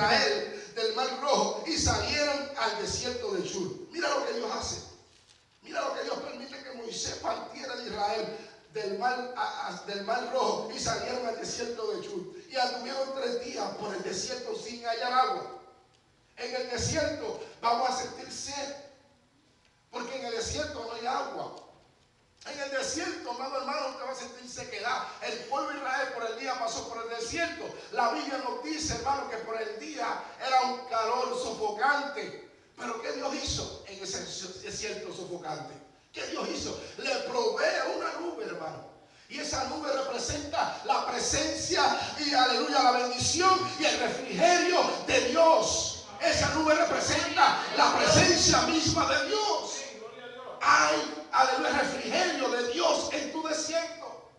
Israel del Mar Rojo y salieron al desierto de Shur. Mira lo que Dios hace. Mira lo que Dios permite que Moisés partiera de Israel del Mar Rojo y salieron al desierto de Shur. Y anduvieron 3 días por el desierto sin hallar agua. En el desierto vamos a sentir sed, porque en el desierto no hay agua. En el desierto, amado hermano, usted va a sentir sequedad. El pueblo de Israel por el día pasó por el desierto. La Biblia nos dice, hermano, que por el día era un calor sofocante. Pero ¿qué Dios hizo en ese desierto sofocante? ¿Qué Dios hizo? Le provee una nube, hermano. Y esa nube representa la presencia y, aleluya, la bendición y el refrigerio de Dios. Esa nube representa la presencia misma de Dios. Hay, aleluya, refrigerio de Dios en tu desierto.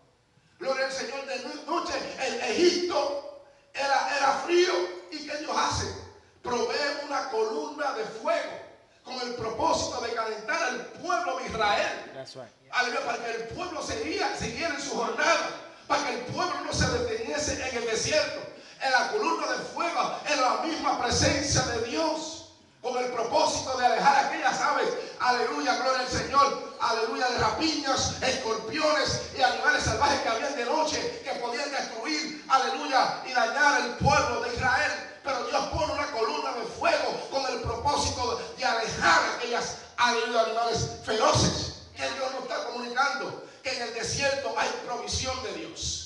Gloria al Señor. De noche en Egipto era frío. ¿Y qué Dios hace? Provee una columna de fuego con el propósito de calentar al pueblo de Israel. That's right. Aleluya, para que el pueblo siguiera en su jornada, para que el pueblo no se deteniese en el desierto. En la columna de fuego, en la misma presencia de Dios, con el propósito de alejar aquellas aves, aleluya, gloria al Señor, aleluya, de rapiñas, escorpiones y animales salvajes que habían de noche, que podían destruir, aleluya, y dañar el pueblo de Israel. Pero Dios pone una columna de fuego con el propósito de alejar aquellas, aleluya, animales feroces. Que Dios nos está comunicando que en el desierto hay provisión de Dios.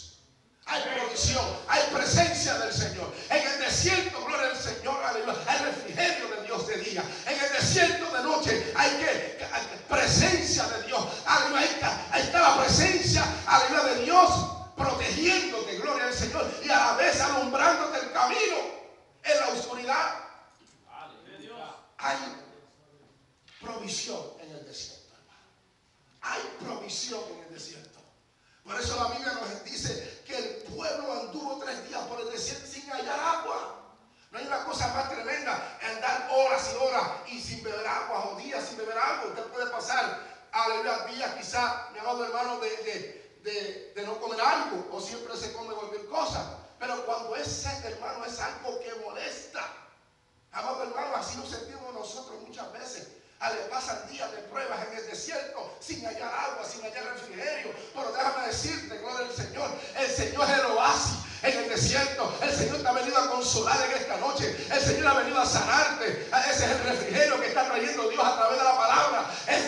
Hay provisión, hay presencia del Señor. En el desierto, gloria al Señor, aleluya, hay refrigerio de Dios de día. En el desierto de noche hay presencia de Dios. Aleluya, ahí está la presencia, aleluya, de Dios protegiéndote, gloria al Señor, y a la vez alumbrándote el camino en la oscuridad. Hay provisión en el desierto, hermano. Hay provisión en el desierto. Por eso la Biblia nos dice que el pueblo anduvo 3 días por el desierto sin hallar agua. No hay una cosa más tremenda en andar horas y horas y sin beber agua, o días sin beber agua. Usted puede pasar, aleluya, días quizá, mi amado hermano, de no comer algo, o siempre se come cualquier cosa. Pero cuando es sed, hermano, es algo que molesta. Amado hermano, así nos sentimos nosotros muchas veces. Le pasan días de pruebas en el desierto sin hallar agua, sin hallar refrigerio. Pero déjame decirte, gloria al Señor, el Señor es el oasis en el desierto. El Señor te ha venido a consolar en esta noche. El Señor ha venido a sanarte. Ese es el refrigerio que está trayendo Dios a través de la palabra. Es